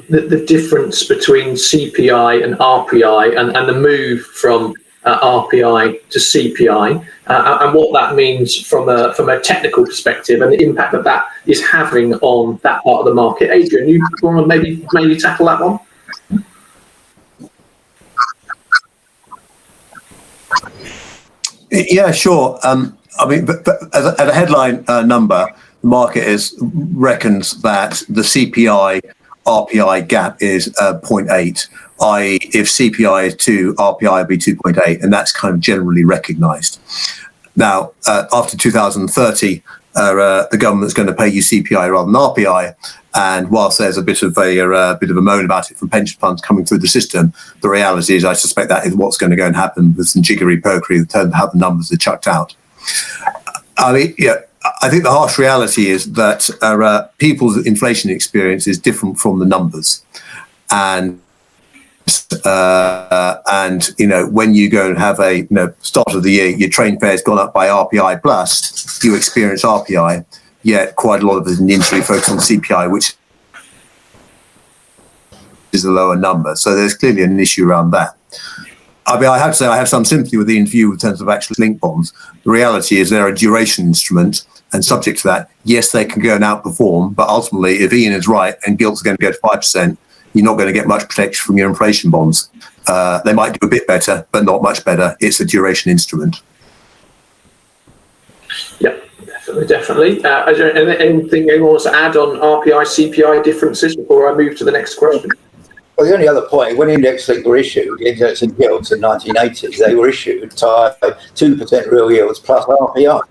the difference between CPI and RPI and the move from RPI to CPI and what that means from a technical perspective and the impact that is having on that part of the market. Adrian, you want to maybe tackle that one? Yeah, sure. But at a headline number, the market reckons that the CPI RPI gap is 0.8, i.e. if CPI is 2, RPI will be 2.8, and that's kind of generally recognised. Now, after 2030, the government's going to pay you CPI rather than RPI, and whilst there's a bit of a moan about it from pension funds coming through the system, the reality is I suspect that is what's going to go and happen with some jiggery-pokery in terms of how the numbers are chucked out. I think the harsh reality is that people's inflation experience is different from the numbers. And And, when you go and have a, start of the year, your train fare's gone up by RPI plus, you experience RPI, yet quite a lot of it is initially focused on CPI, which is a lower number. So there's clearly an issue around that. I mean, I have to say I have some sympathy with Ian's view in terms of actual linked bonds. The reality is they're a duration instrument, and subject to that, yes, they can go and outperform, but ultimately, if Ian is right and gilts are going to go to 5%, you're not going to get much protection from your inflation bonds. They might do a bit better, but not much better. It's a duration instrument. Yeah, definitely. Is there anything anyone wants to add on RPI, CPI differences before I move to the next question? Well, the only other point, when index-linked were issued, index-linked gilts in 1980s, they were issued to 2% real yields plus RPI.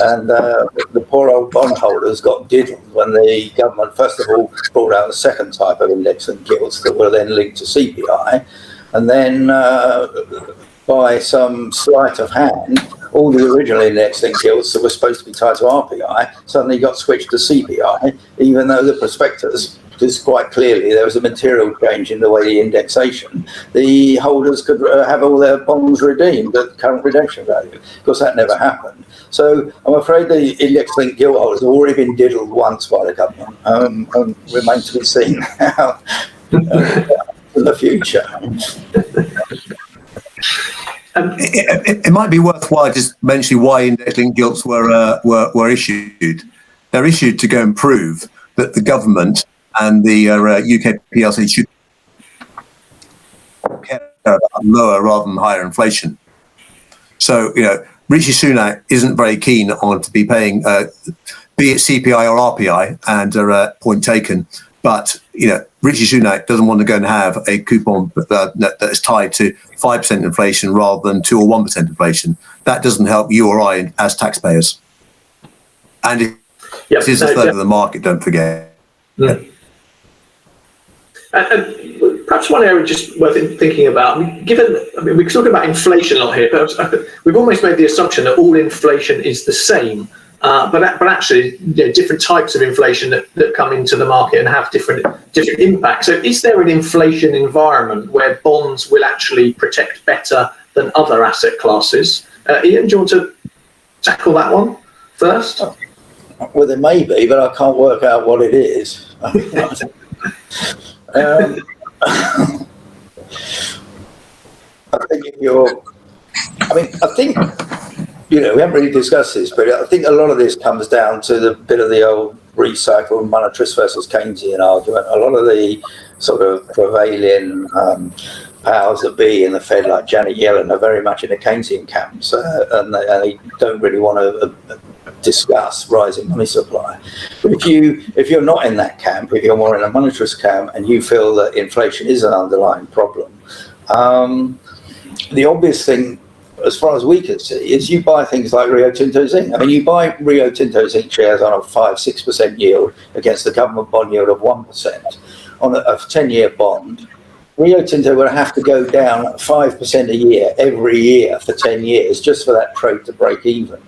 And the poor old bondholders got diddled when the government, first of all, brought out a second type of index-linked gilts that were then linked to CPI. And then, by some sleight of hand, all the original index-linked gilts that were supposed to be tied to RPI suddenly got switched to CPI, even though the prospectus, because quite clearly there was a material change in the way the indexation, the holders could have all their bonds redeemed at current redemption value. Of course, that never happened. So I'm afraid the index-linked gilt holders have already been diddled once by the government, and remain to be seen how in the future. It might be worthwhile just mentioning why index-linked gilts were issued. They're issued to go and prove that the government and the UK PLC should care about lower rather than higher inflation. So, Rishi Sunak isn't very keen on to be paying, be it CPI or RPI, and point taken. But, Rishi Sunak doesn't want to go and have a coupon that is tied to 5% inflation rather than 2 or 1% inflation. That doesn't help you or I as taxpayers. And it is a third of the market, don't forget. Yeah. And perhaps one area just worth thinking about, we're talking about inflation a lot here, but we've almost made the assumption that all inflation is the same. But actually, different types of inflation that come into the market and have different impacts. So is there an inflation environment where bonds will actually protect better than other asset classes? Ian, do you want to tackle that one first? Well, there may be, but I can't work out what it is. I think we haven't really discussed this, but I think a lot of this comes down to the bit of the old recycled monetarist versus Keynesian argument. A lot of the sort of prevailing powers that be in the Fed, like Janet Yellen, are very much in the Keynesian camps, and they don't really want to discuss rising money supply. But if you're not in that camp, if you're more in a monetarist camp, and you feel that inflation is an underlying problem, the obvious thing, as far as we can see, is you buy things like Rio Tinto Zinc. I mean, you buy Rio Tinto Zinc shares on a 5-6% yield against the government bond yield of 1% on a 10-year bond. Rio Tinto would have to go down 5% a year every year for 10 years just for that trade to break even.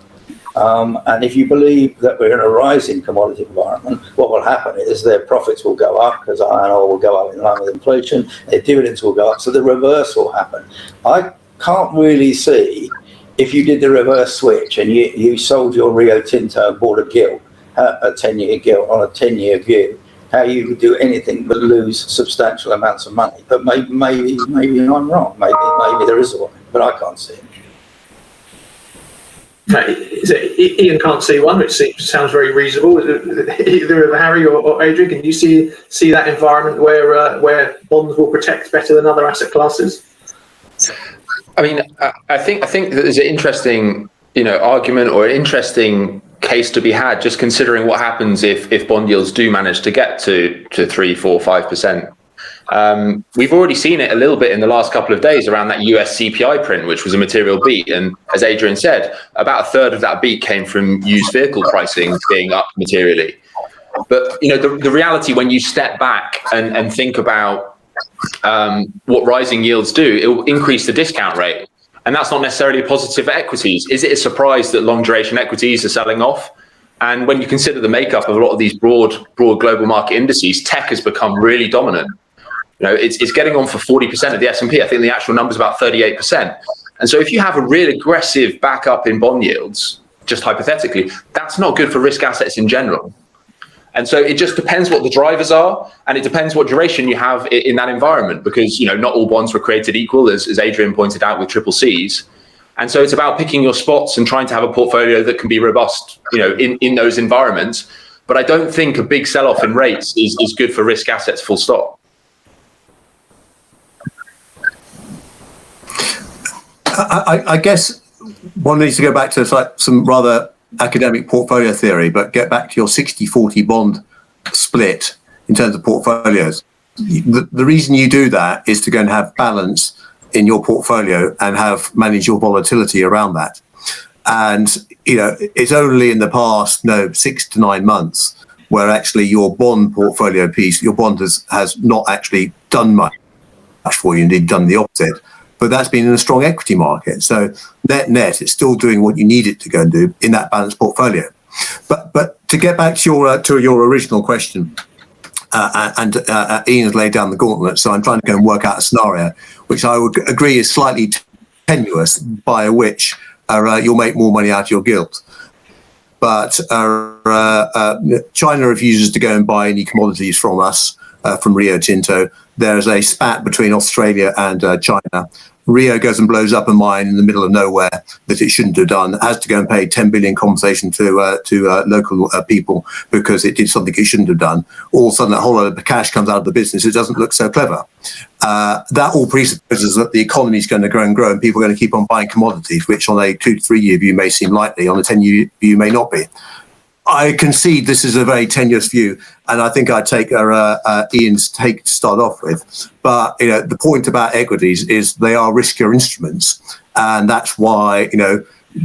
And if you believe that we're in a rising commodity environment, what will happen is their profits will go up because iron ore will go up in line with inflation, their dividends will go up, so the reverse will happen. I can't really see, if you did the reverse switch and you sold your Rio Tinto and bought a gilt, a 10-year gilt on a 10-year view, how you would do anything but lose substantial amounts of money. But maybe I'm wrong. Maybe there is a way, but I can't see it. Ian can't see one, which sounds very reasonable. Either Harry or Adrian, can you see that environment where bonds will protect better than other asset classes? I mean, I think that there's an interesting, argument or an interesting case to be had, just considering what happens if bond yields do manage to get to 3, 4, 5%. We've already seen it a little bit in the last couple of days around that US CPI print, which was a material beat. And as Adrian said, about a third of that beat came from used vehicle pricing being up materially. But, the reality when you step back and think about what rising yields do, it will increase the discount rate. And that's not necessarily positive for equities. Is it a surprise that long duration equities are selling off? And when you consider the makeup of a lot of these broad global market indices, tech has become really dominant. It's getting on for 40% of the S&P. I think the actual number is about 38%. And so if you have a real aggressive backup in bond yields, just hypothetically, that's not good for risk assets in general. And so it just depends what the drivers are, and it depends what duration you have in that environment, because not all bonds were created equal, as Adrian pointed out with triple Cs. And so it's about picking your spots and trying to have a portfolio that can be robust, in those environments. But I don't think a big sell-off in rates is good for risk assets, full stop. I guess one needs to go back to some rather academic portfolio theory, but get back to your 60-40 bond split in terms of portfolios. The reason you do that is to go and have balance in your portfolio and manage your volatility around that. And it's only in the past 6 to 9 months where actually your bond portfolio piece, your bond has not actually done much for you, indeed done the opposite. But that's been in a strong equity market. So net, it's still doing what you need it to go and do in that balanced portfolio. But to get back to your original question, and Ian has laid down the gauntlet, so I'm trying to go and work out a scenario, which I would agree is slightly tenuous, by which you'll make more money out of your gilt. But China refuses to go and buy any commodities from us, from Rio Tinto. There's a spat between Australia and China. Rio goes and blows up a mine in the middle of nowhere that it shouldn't have done, has to go and pay 10 billion compensation to local people because it did something it shouldn't have done. All of a sudden, a whole lot of cash comes out of the business. It doesn't look so clever. That all presupposes that the economy is going to grow and grow, and people are going to keep on buying commodities, which on a 2 to 3 year view may seem likely, on a 10-year view may not be. I concede this is a very tenuous view, and I think I'd take Ian's take to start off with. But the point about equities is they are riskier instruments, and that's why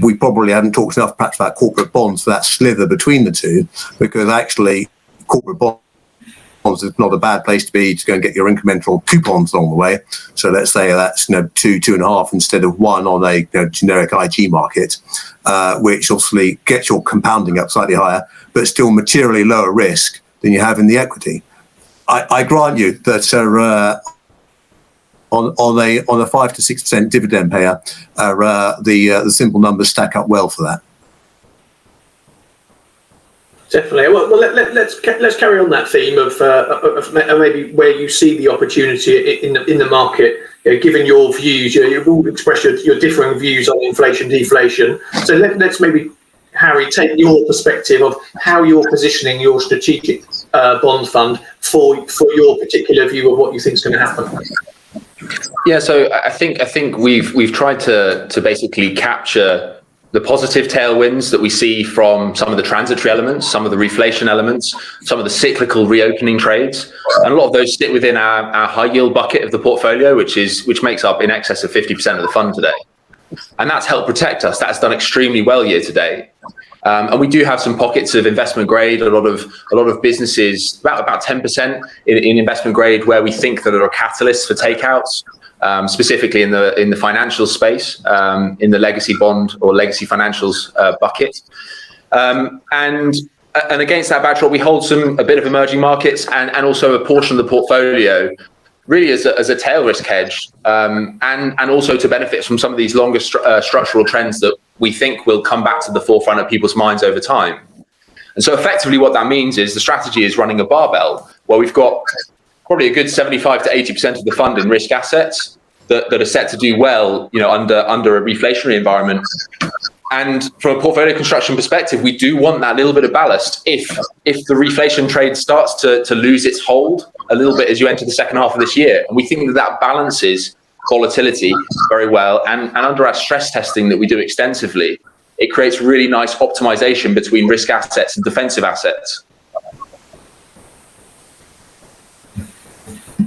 we probably haven't talked enough perhaps about corporate bonds for that slither between the two, because actually corporate bonds is not a bad place to be to go and get your incremental coupons along the way. So let's say that's 2.5 instead of 1 on a generic IG market, which obviously gets your compounding up slightly higher, but still materially lower risk than you have in the equity. I grant you that on a 5 to 6% dividend payer, the simple numbers stack up well for that. Definitely. Well, let's carry on that theme of maybe where you see the opportunity in the market, given your views. You've all expressed your differing views on inflation, deflation. So let's maybe, Harry, take your perspective of how you're positioning your strategic bond fund for your particular view of what you think is going to happen. Yeah, so I think we've tried to basically capture the positive tailwinds that we see from some of the transitory elements, some of the reflation elements, some of the cyclical reopening trades, and a lot of those sit within our high yield bucket of the portfolio, which makes up in excess of 50% of the fund today. And that's helped protect us. That's done extremely well year to date. And we do have some pockets of investment grade, a lot of businesses, about 10% in investment grade, where we think that are catalysts for takeouts. Specifically in the financial space, in the legacy bond or legacy financials bucket, and against that backdrop, we hold a bit of emerging markets and also a portion of the portfolio, really as a tail risk hedge, and also to benefit from some of these longer structural trends that we think will come back to the forefront of people's minds over time. And so, effectively, what that means is the strategy is running a barbell where we've got probably a good 75 to 80% of the fund in risk assets that are set to do well, under a reflationary environment. And from a portfolio construction perspective, we do want that little bit of ballast if the reflation trade starts to lose its hold a little bit as you enter the second half of this year. And we think that balances volatility very well. And under our stress testing that we do extensively, it creates really nice optimization between risk assets and defensive assets.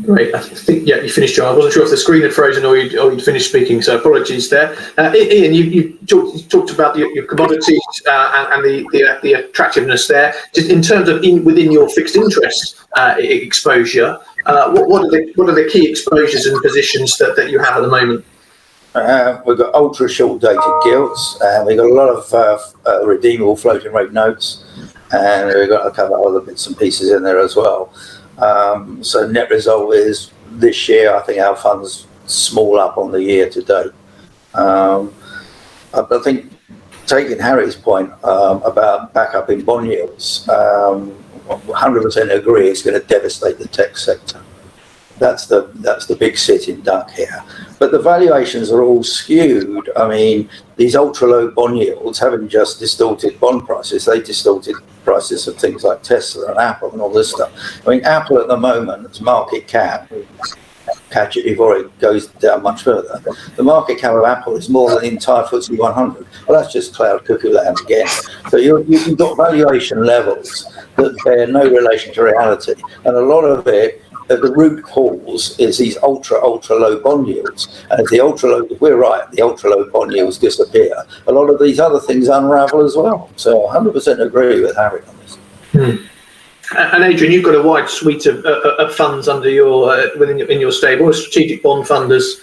Great. I think, yeah, you finished, John. I wasn't sure if the screen had frozen or you'd finished speaking, so apologies there. Ian, you talked about your commodities and the attractiveness there. Just in terms of within your fixed interest exposure, what are the key exposures and positions that you have at the moment? We've got ultra short dated gilts, we've got a lot of redeemable floating rate notes, and we've got a couple of other bits and pieces in there as well. So net result is this year, I think our fund's small up on the year to date. I think taking Harry's point about backup in bond yields, 100% agree it's going to devastate the tech sector. That's the big sitting duck here. But the valuations are all skewed. I mean, these ultra-low bond yields haven't just distorted bond prices, they distorted prices of things like Tesla and Apple and all this stuff. I mean, Apple at the moment, its market cap, catch it before it goes down much further. The market cap of Apple is more than the entire FTSE 100. Well, that's just cloud cuckoo land again. So you've got valuation levels that bear no relation to reality. And a lot of it, the root cause is these ultra low bond yields. And if we're right, the ultra low bond yields disappear, a lot of these other things unravel as well. So 100% agree with Harry on this. And Adrian, you've got a wide suite of funds under your in your stable. A strategic bond fund has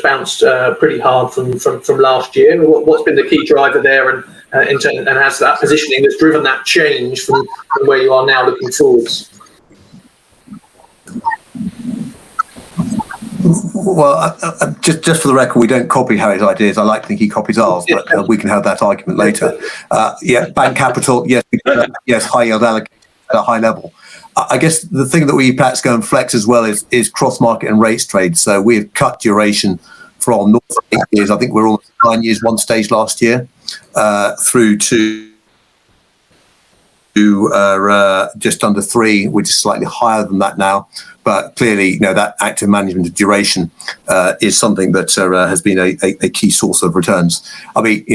bounced pretty hard from last year. What's been the key driver there, and has that positioning that's driven that change from where you are now looking forwards? Well, just for the record, we don't copy Harry's ideas. I like to think he copies ours, but we can have that argument later. Bank capital, yes, high yield allocated at a high level. I guess the thing that we perhaps go and flex as well is cross-market and rates trade. So we've cut duration from north of 8 years. I think we're all 9 years one stage last year, through to just under 3, which is slightly higher than that now. But clearly, that active management of duration is something that has been a key source of returns. I mean,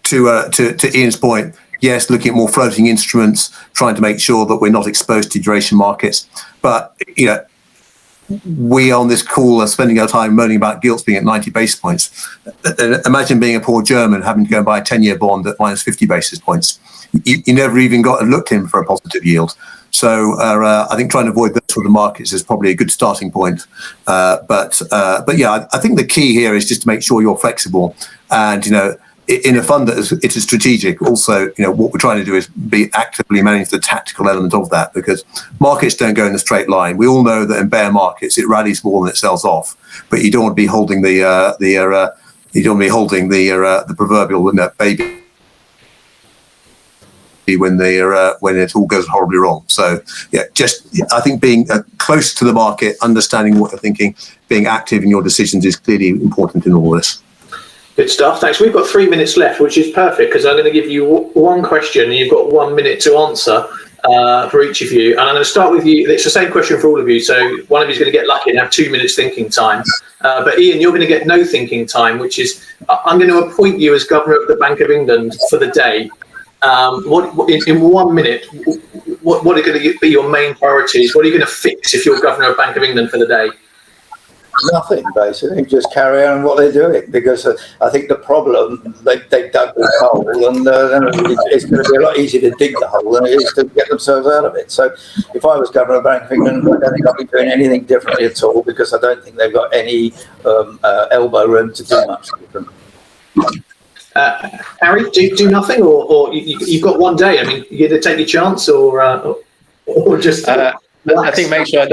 to Ian's point, yes, looking at more floating instruments, trying to make sure that we're not exposed to duration markets. But, we on this call are spending our time moaning about gilts being at 90 basis points. Imagine being a poor German having to go and buy a 10-year bond at minus 50 basis points. You never even got a look in for a positive yield. So I think trying to avoid those sort of markets is probably a good starting point. But I think the key here is just to make sure you're flexible. And, in a fund that it is strategic, also, what we're trying to do is be actively manage the tactical element of that, because markets don't go in a straight line. We all know that in bear markets it rallies more than it sells off, but you don't want to be holding the proverbial baby when it all goes horribly wrong. So I think being close to the market, understanding what they're thinking, being active in your decisions is clearly important in all this. Good stuff. Thanks. We've got 3 minutes left, which is perfect because I'm going to give you one question and you've got 1 minute to answer for each of you. And I'm going to start with you. It's the same question for all of you. So one of you is going to get lucky and have 2 minutes thinking time. But Ian, you're going to get no thinking time, which is I'm going to appoint you as Governor of the Bank of England for the day. In 1 minute, what are going to be your main priorities? What are you going to fix if you're Governor of Bank of England for the day? Nothing, basically. Just carry on what they're doing, because I think the problem, they've dug the hole, and it's going to be a lot easier to dig the hole than it is to get themselves out of it. So if I was Governor of the Bank of England, I don't think I'd be doing anything differently at all, because I don't think they've got any elbow room to do much different. Harry, do nothing, or you've got 1 day? I mean, you're going to take your chance, or just... I think make sure I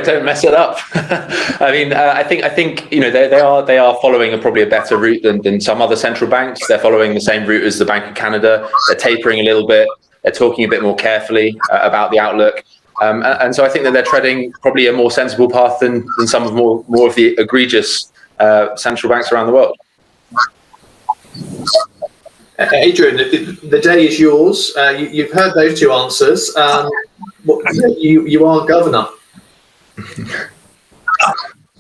don't mess it up. I mean, I think they are following probably a better route than some other central banks. They're following the same route as the Bank of Canada. They're tapering a little bit. They're talking a bit more carefully about the outlook, and so I think that they're treading probably a more sensible path than some of more of the egregious central banks around the world. Adrian, the day is yours. You've heard those two answers. You are governor.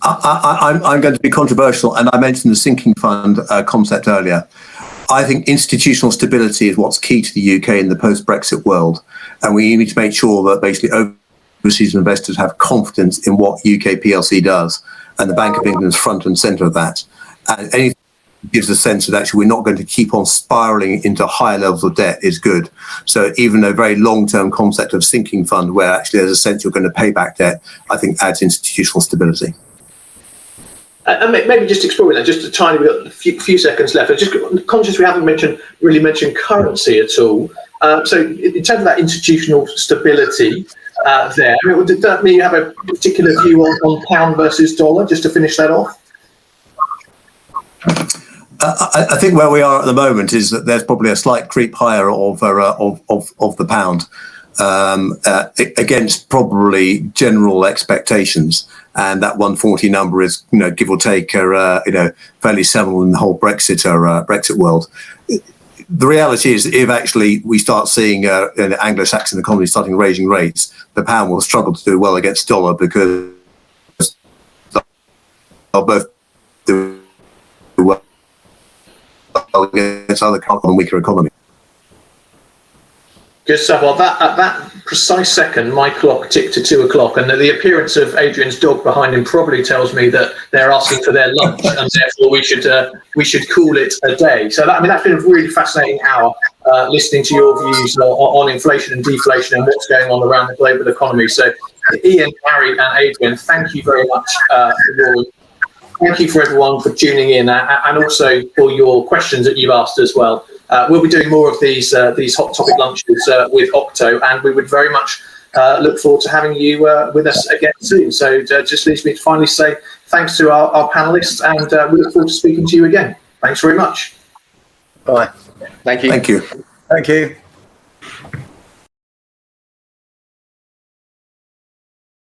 I'm going to be controversial, and I mentioned the sinking fund concept earlier. I think institutional stability is what's key to the UK in the post-Brexit world, and we need to make sure that basically overseas investors have confidence in what UK PLC does, and the Bank of England is front and centre of that. And anything gives a sense that actually we're not going to keep on spiralling into higher levels of debt is good. So even a very long-term concept of sinking fund where actually there's a sense you're going to pay back debt, I think adds institutional stability. And maybe just exploring that, just a tiny bit, a few seconds left. I'm just conscious we haven't really mentioned currency at all. So in terms of that institutional stability, there. I mean, did that mean you have a particular view on pound versus dollar, just to finish that off? I think where we are at the moment is that there's probably a slight creep higher of the pound against probably general expectations, and that 140 number is, give or take, fairly settled in the whole Brexit world. The reality is, if actually we start seeing an Anglo-Saxon economy starting raising rates, the pound will struggle to do well against dollar, because they'll both do well against other countries and weaker economy. Good stuff. Well, at that precise second, my clock ticked to 2 o'clock, and the appearance of Adrian's dog behind him probably tells me that they're asking for their lunch, and therefore we should call it a day. So that's been a really fascinating hour, listening to your views on inflation and deflation and what's going on around the global economy. So, Ian, Harry, and Adrian, thank you very much thank you for everyone for tuning in, and also for your questions that you've asked as well. We'll be doing more of these hot topic lunches with Octo, and we would very much look forward to having you with us again soon. So just leaves me to finally say thanks to our panelists, and we look forward to speaking to you again. Thanks very much. Bye. Thank you. Thank you. Thank you.